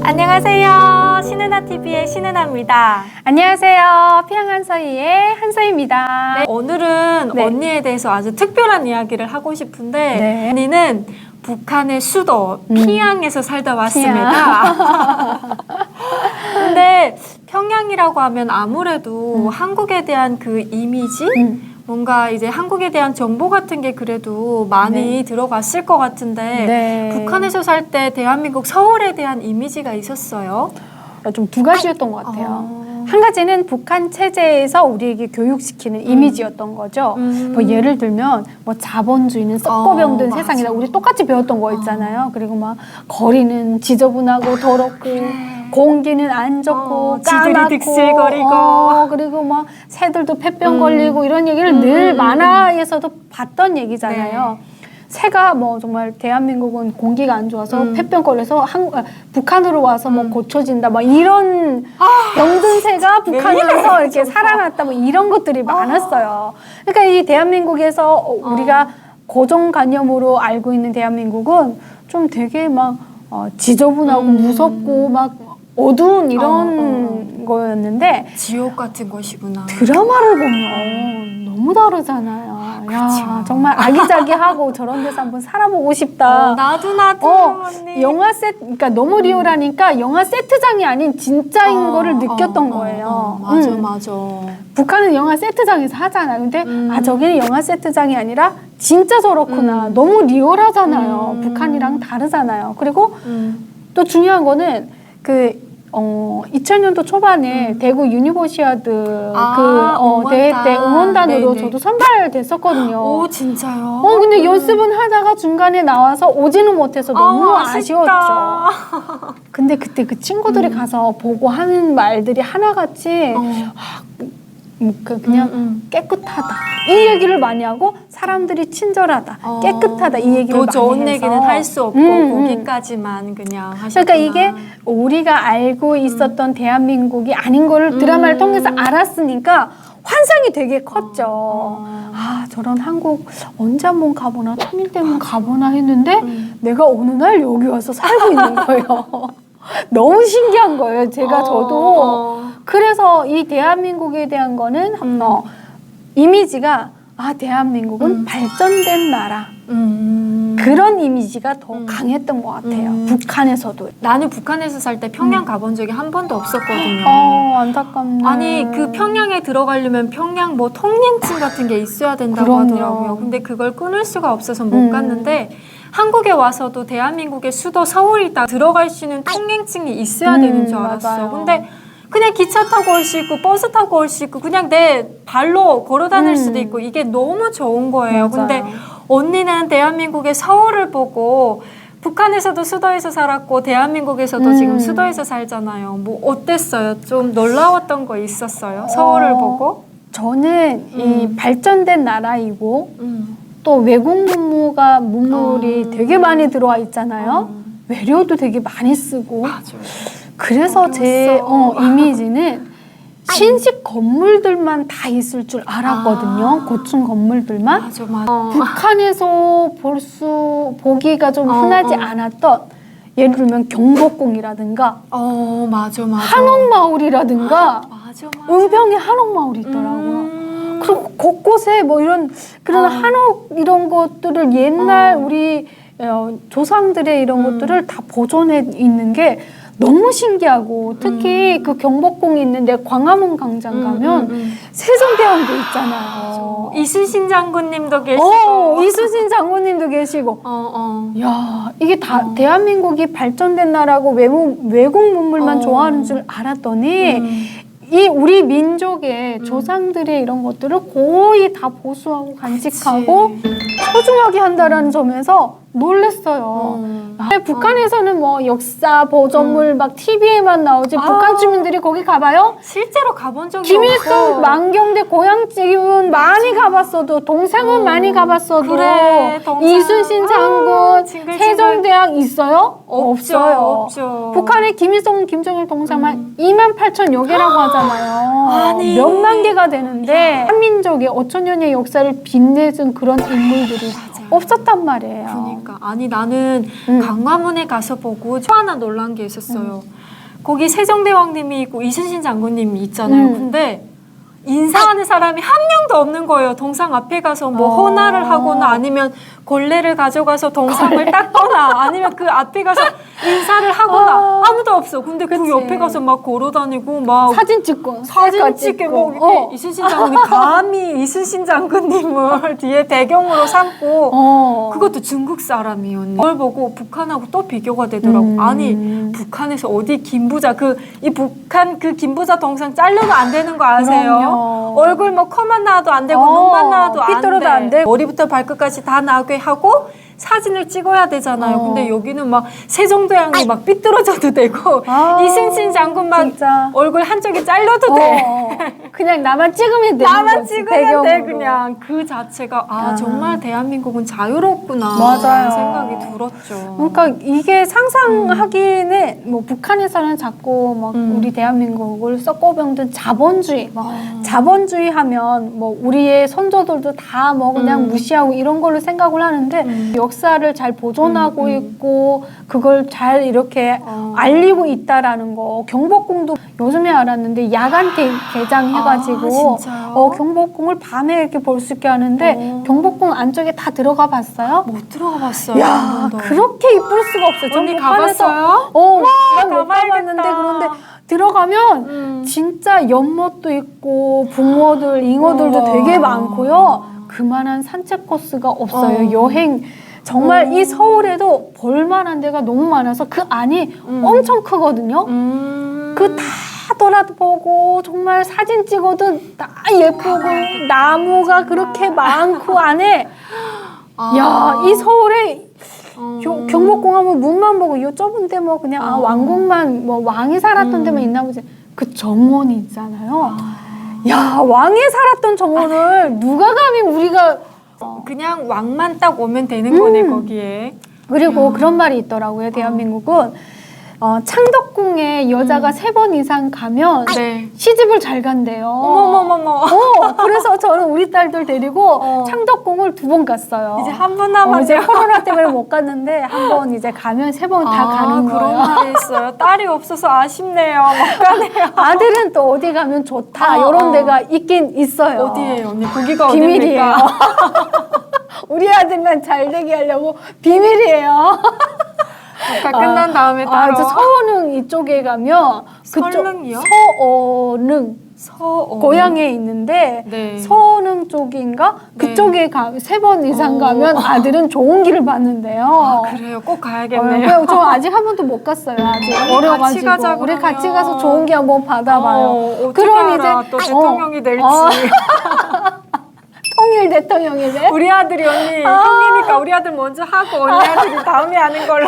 안녕하세요. 신은아TV의 신은아입니다. 안녕하세요. 피양한서희의 한서희입니다. 네, 오늘은 언니에 대해서 아주 특별한 이야기를 하고 싶은데 언니는 북한의 수도 피양에서 살다 왔습니다. 근데 평양이라고 하면 아무래도 한국에 대한 그 이미지? 뭔가 이제 한국에 대한 정보 같은 게 그래도 많이 들어갔을 것 같은데 북한에서 살 때 대한민국 서울에 대한 이미지가 있었어요? 좀 두 가지였던 것 같아요. 한 가지는 북한 체제에서 우리에게 교육시키는 이미지였던 거죠. 뭐 예를 들면 뭐 자본주의는 썩고 병든 세상이다. 우리 똑같이 배웠던 거 있잖아요. 그리고 막 거리는 지저분하고 더럽고 공기는 안 좋고 까맣고 득실거리고 그리고 막 새들도 폐병 걸리고 이런 얘기를 늘 만화에서도 봤던 얘기잖아요. 새가 뭐 정말 대한민국은 공기가 안 좋아서 폐병 걸려서 북한으로 와서 뭐 고쳐진다 막 이런 병든 새가 북한에서 이렇게 살아났다 뭐 이런 것들이 많았어요. 그러니까 이 대한민국에서 우리가 고정관념으로 알고 있는 대한민국은 좀 되게 막 지저분하고 무섭고 막 어두운 이런 거였는데 지옥 같은 것이구나. 드라마를 보면 너무 다르잖아요. 야, 정말 아기자기하고 저런 데서 한번 살아보고 싶다. 나도 언니. 영화 세트, 그러니까 너무 리얼하니까 영화 세트장이 아닌 진짜인 거를 느꼈던 거예요. 맞아. 북한은 영화 세트장에서 하잖아요. 근데 저기는 영화 세트장이 아니라 진짜 저렇구나. 너무 리얼하잖아요. 북한이랑 다르잖아요. 그리고 또 중요한 거는 2000년도 초반에 대구 유니버시아드 대회 때 응원단으로 저도 선발됐었거든요. 오, 진짜요? 근데 연습은 하다가 중간에 나와서 오지는 못해서 너무 아쉬웠죠. 근데 그때 그 친구들이 가서 보고 하는 말들이 하나같이 그냥 깨끗하다 이 얘기를 많이 하고 사람들이 친절하다 깨끗하다 이 얘기를 많이 해서 더 좋은 얘기는 할 수 없고 거기까지만 그냥 하셨구나. 그러니까 이게 우리가 알고 있었던 대한민국이 아닌 거를 드라마를 통해서 알았으니까 환상이 되게 컸죠. 저런 한국 언제 한번 가보나 통일되면 가보나 했는데 내가 어느 날 여기 와서 살고 있는 거예요. 너무 신기한 거예요. 저도. 그래서 이 대한민국에 대한 거는 이미지가 대한민국은 발전된 나라. 그런 이미지가 더 강했던 것 같아요. 북한에서도. 나는 북한에서 살 때 평양 가본 적이 한 번도 없었거든요. 안타깝네. 아니 그 평양에 들어가려면 평양 뭐 통행증 같은 게 있어야 된다고 하더라고요. 근데 그걸 끊을 수가 없어서 못 갔는데 한국에 와서도 대한민국의 수도 서울이 딱 들어갈 수 있는 통행증이 있어야 되는 줄 알았어. 맞아요. 근데 그냥 기차 타고 올 수 있고 버스 타고 올 수 있고 그냥 내 발로 걸어 다닐 수도 있고 이게 너무 좋은 거예요. 맞아요. 근데 언니는 대한민국의 서울을 보고 북한에서도 수도에서 살았고 대한민국에서도 지금 수도에서 살잖아요. 뭐 어땠어요? 좀 놀라웠던 거 있었어요? 서울을 보고? 저는 이 발전된 나라이고 또 외국 문물이 되게 많이 들어와 있잖아요. 외래어도 되게 많이 쓰고. 맞아요. 그래서 제 이미지는 신식 건물들만 다 있을 줄 알았거든요. 고층 건물들만. 맞아. 북한에서 보기가 좀 흔하지 않았던 예를 들면 경복궁이라든가 맞아. 한옥마을이라든가 맞아. 은평에 한옥마을이 있더라고요. 그리고 곳곳에 뭐 그런 한옥 이런 것들을 옛날 우리 조상들의 이런 것들을 다 보존해 있는 게 너무 신기하고 특히 그 경복궁이 있는데 광화문 광장 가면 세종대왕도 있잖아요. 이순신 장군님도 계시고. 이순신 장군님도 계시고. 야, 이게 다 대한민국이 발전된 나라고 외국 문물만 좋아하는 줄 알았더니 이 우리 민족의 조상들의 이런 것들을 거의 다 보수하고 간직하고 소중하게 한다라는 점에서 놀랬어요. 북한에서는 뭐 역사 보존물 막 TV에만 나오지 북한 주민들이 거기 가봐요? 실제로 가본 적이 김일성 망경대 고향집은 많이 가봤어도 동상은 많이 가봤어도 그래, 이순신 장군 세종대왕 있어요? 없어요. 북한에 김일성 김정일 동상만 28,000여 개라고 하잖아요. 아니. 몇만 개가 되는데 한민족의 5,000년의 역사를 빛내준 그런 인물들이 없었단 말이에요. 그러니까 아니 나는 광화문에 가서 보고 또 하나 놀란 게 있었어요. 거기 세종대왕님이 있고 이순신 장군님이 있잖아요. 근데 인사하는 사람이 한 명도 없는 거예요. 동상 앞에 가서 뭐 헌화를 하거나 아니면 걸레를 가져가서 동상을 닦거나 아니면 그 앞에 가서 인사를 하거나 아무도 없어. 근데 그 옆에 가서 막 걸어다니고 막 사진 찍고 사진 찍게 뭐 이렇게 이순신 장군이 감히 이순신 장군님을 뒤에 배경으로 삼고 그것도 중국 사람이에요. 언니. 그걸 보고 북한하고 또 비교가 되더라고. 아니 북한에서 어디 김부자 이 북한 그 김부자 동상 잘려도 안 되는 거 아세요? 그럼요. 얼굴 뭐 코만 나와도 안 되고 눈만 나와도 삐뚤어도 안 안 돼. 되고. 머리부터 발끝까지 다 나오게 하고 사진을 찍어야 되잖아요. 근데 여기는 막 세종대왕이 막 삐뚤어져도 되고 이순신 장군 막 진짜. 얼굴 한쪽이 잘려도 돼. 그냥 나만 찍으면 돼. 나만 찍으면 돼. 그냥 그 자체가 정말 대한민국은 자유롭구나. 맞아요. 생각이 들었죠. 그러니까 이게 상상하기는 뭐 북한에서는 자꾸 막 우리 대한민국을 썩고병든 자본주의, 자본주의 하면 뭐 우리의 선조들도 다 뭐 그냥 무시하고 이런 걸로 생각을 하는데 역사를 잘 보존하고 있고 그걸 잘 이렇게 알리고 있다라는 거. 경복궁도 요즘에 알았는데 야간 개장 해가지고 경복궁을 밤에 이렇게 볼 수 있게 하는데 경복궁 안쪽에 다 들어가 봤어요? 못 들어가 봤어요. 야, 그렇게 이쁠 수가 없어요. 전 언니 북한에서 가봤어요? 난 못 가봤는데 그런데 들어가면 진짜 연못도 있고 붕어들, 잉어들도 되게 많고요. 그만한 산책 코스가 없어요. 여행 정말 이 서울에도 볼만한 데가 너무 많아서 그 안이 엄청 크거든요. 그 다 돌아보고 정말 사진 찍어도 다 예쁘고 나무가 그렇게 많고 안에 야, 이 서울에 경복궁 하면 문만 보고 요 좁은 데 뭐 그냥 왕궁만 뭐 왕이 살았던 데만 있나 보지. 그 정원이 있잖아요. 야, 왕이 살았던 정원을 누가 감히 우리가 그냥 왕만 딱 오면 되는 거네 거기에. 그리고 그런 말이 있더라고요. 대한민국은 창덕궁에 여자가 3번 이상 가면 시집을 잘 간대요. 어머머머머. 그래서 저는 우리 딸들 데리고 창덕궁을 2번 갔어요. 이제 한 번 남았죠. 이제 코로나 때문에 못 갔는데 한 번 이제 가면 3번 다 가는 거예요. 그런 말이 있어요. 딸이 없어서 아쉽네요. 못 가네요. 아들은 또 어디 가면 좋다 이런 데가 있긴 있어요. 어디예요, 언니? 거기가 비밀이에요. 어딥니까? 우리 아들만 잘 되게 하려고 비밀이에요. 끝난 다음에 따로. 저 서원흥 이쪽에 가면 설릉이요? 서원흥 고향에 있는데 서원흥 쪽인가? 그쪽에 3번 이상 가면 아들은 좋은 길을 받는데요. 그래요? 꼭 가야겠네요. 저 아직 한 번도 못 갔어요. 아직 어려가지고. 같이 가자, 우리 같이 가서 좋은 길 한번 받아봐요. 그럼 이제 또 대통령이 될지. 통일 대통령이 돼? 우리 아들이 언니 형이니까 우리 아들 먼저 하고 언니 아들이 다음에 하는 걸로.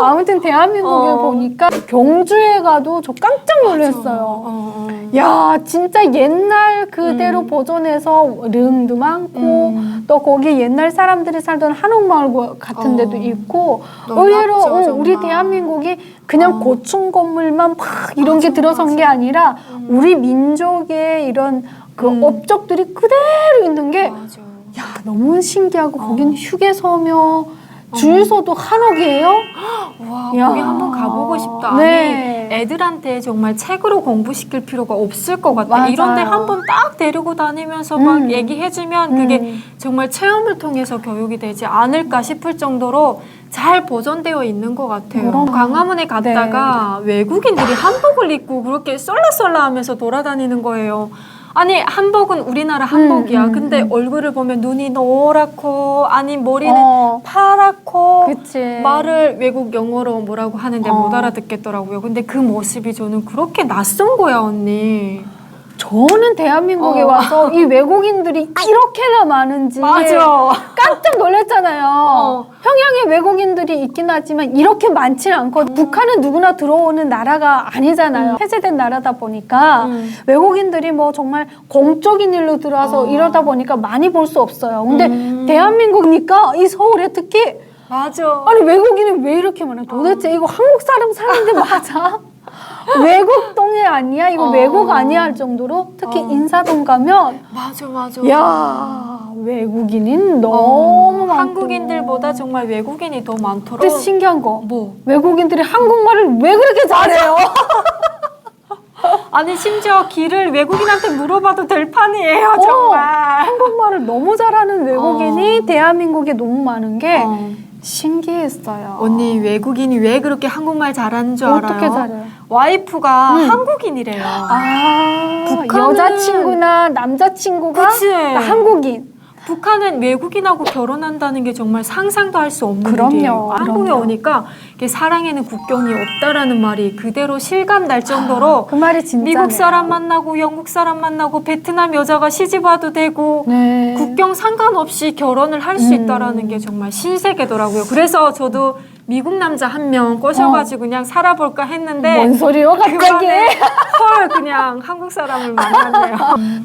아무튼 대한민국에 보니까 경주에 가도 저 깜짝 놀랐어요. 야, 진짜 옛날 그대로 보존해서 릉도 많고 또 거기 옛날 사람들이 살던 한옥마을 같은 데도 있고 의외로 우리 대한민국이 그냥 고층 건물만 막 이런 게 들어선 게 아니라 우리 민족의 이런 그 업적들이 그대로 있는 게 야, 너무 신기하고 거긴 휴게소며 주유소도 한옥이에요? 와, 거기 한번 가보고 싶다. 아니, 애들한테 정말 책으로 공부시킬 필요가 없을 것 같아. 맞아요. 이런 데 한번 딱 데리고 다니면서 막 얘기해주면 그게 정말 체험을 통해서 교육이 되지 않을까 싶을 정도로 잘 보존되어 있는 것 같아요. 광화문에 갔다가 외국인들이 한복을 입고 그렇게 썰라썰라 하면서 돌아다니는 거예요. 아니 한복은 우리나라 한복이야. 근데 얼굴을 보면 눈이 노랗고 아니 머리는 파랗고 그치. 말을 외국 영어로 뭐라고 하는데 못 알아듣겠더라고요. 근데 그 모습이 저는 그렇게 낯선 거야 언니. 저는 대한민국에 와서 이 외국인들이 이렇게나 많은지 깜짝 놀랐잖아요. 평양에 외국인들이 있긴 하지만 이렇게 많지는 않고 북한은 누구나 들어오는 나라가 아니잖아요. 폐쇄된 나라다 보니까 외국인들이 뭐 정말 공적인 일로 들어와서 이러다 보니까 많이 볼 수 없어요. 근데 대한민국이니까 이 서울에 특히 아니 외국인은 왜 이렇게 많아? 도대체 이거 한국 사람 사는데 맞아? 외국 동네 아니야? 이거 외국 아니야? 할 정도로 특히 인사동 가면 맞아. 야 외국인은 너무 많고 한국인들보다 정말 외국인이 더 많더라고요. 근데 신기한 거 뭐? 외국인들이 한국말을 왜 그렇게 잘해요? 아니 심지어 길을 외국인한테 물어봐도 될 판이에요 정말. 한국말을 너무 잘하는 외국인이 대한민국에 너무 많은 게 신기했어요. 언니 외국인이 왜 그렇게 한국말 잘하는 줄 알아요? 어떻게 잘해요? 와이프가 한국인이래요. 북한은- 여자친구나 남자친구가 그치. 다 한국인. 북한은 외국인하고 결혼한다는 게 정말 상상도 할 수 없는 그럼요, 일이에요. 한국에 그럼요. 오니까 이게 사랑에는 국경이 없다라는 말이 그대로 실감날 정도로 그 말이 진짜네요. 미국 사람 만나고 영국 사람 만나고 베트남 여자가 시집 와도 되고 네. 국경 상관없이 결혼을 할 수 있다라는 게 정말 신세계더라고요. 그래서 저도 미국 남자 한 명 꼬셔가지고 그냥 살아볼까 했는데 뭔 소리요 갑자기? 그만에 헐 그냥 한국 사람을 만났네요.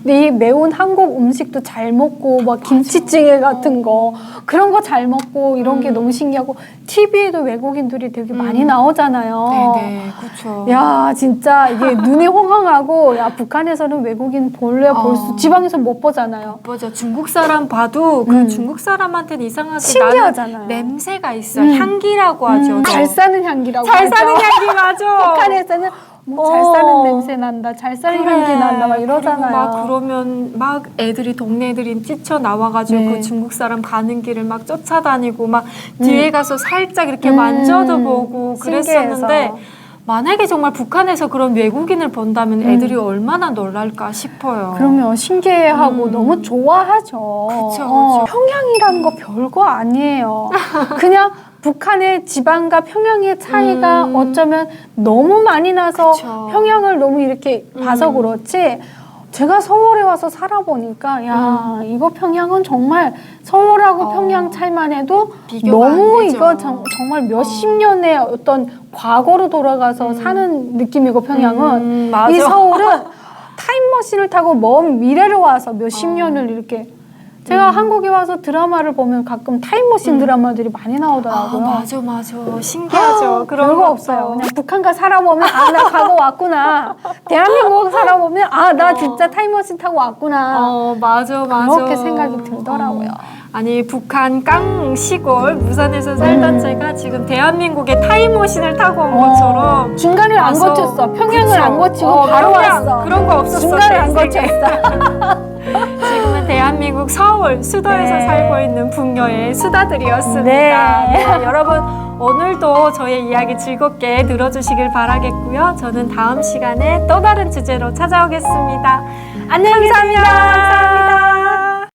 근데 이 매운 한국 음식도 잘 먹고 막 김치찌개 같은 거 그런 거 잘 먹고 이런 게 너무 신기하고 TV에도 외국인들이 되게 많이 나오잖아요. 네네 그렇죠. 야 진짜 이게 눈이 호강하고 야 북한에서는 외국인 볼래야 볼 수 지방에서 못 보잖아요. 맞아. 중국 사람 봐도 그 중국 사람한테는 이상하게 신기하잖아요. 나는 냄새가 있어. 향기라고 하죠. 잘 사는 향기라고 잘 하죠. 사는 향기 맞아. 북한에서는 뭐 잘 사는 냄새 난다, 잘 사는 향기 난다 막 이러잖아요. 그리고 막 그러면 막 애들이 동네 애들이 뛰쳐 나와가지고 네. 그 중국 사람 가는 길을 막 쫓아다니고 막 뒤에 가서 살짝 이렇게 만져도 보고 그랬었는데 신기해서. 만약에 정말 북한에서 그런 외국인을 본다면 애들이 얼마나 놀랄까 싶어요. 그러면 신기해하고 너무 좋아하죠. 그쵸. 평양이라는 거 별거 아니에요. 그냥 북한의 지방과 평양의 차이가 어쩌면 너무 많이 나서 그쵸. 평양을 너무 이렇게 봐서 그렇지 제가 서울에 와서 살아보니까 야 이거 평양은 정말 서울하고 평양 차이만 해도 비교가 너무 안 되죠. 이거 정말 몇십 년의 어떤 과거로 돌아가서 사는 느낌이고 평양은 맞아. 이 서울은 타임머신을 타고 먼 미래로 와서 몇십 년을 이렇게 제가 한국에 와서 드라마를 보면 가끔 타임머신 드라마들이 많이 나오더라고요. 맞아 맞아 신기하죠. 그런 별거 것도. 없어요. 그냥 북한가 살아보면 아 나 과거 왔구나. 대한민국 살아보면 아 나 진짜 타임머신 타고 왔구나. 맞아 맞아 그렇게 생각이 들더라고요. 아니 북한 깡 시골 무산에서 살던 제가 지금 대한민국에 타임머신을 타고 온 것처럼 중간을 안 와서- 거쳤어. 평양을 그쵸. 안 거치고 바로 평양 왔어. 그런 거 없었어. 중간을 안 내 생에. 거쳤어. 지금은 대한민국 서울 수도에서 네. 살고 있는 북녀의 수다들이었습니다. 네. 네, 여러분 오늘도 저의 이야기 즐겁게 들어주시길 바라겠고요. 저는 다음 시간에 또 다른 주제로 찾아오겠습니다. 안녕히 계세요. 감사합니다.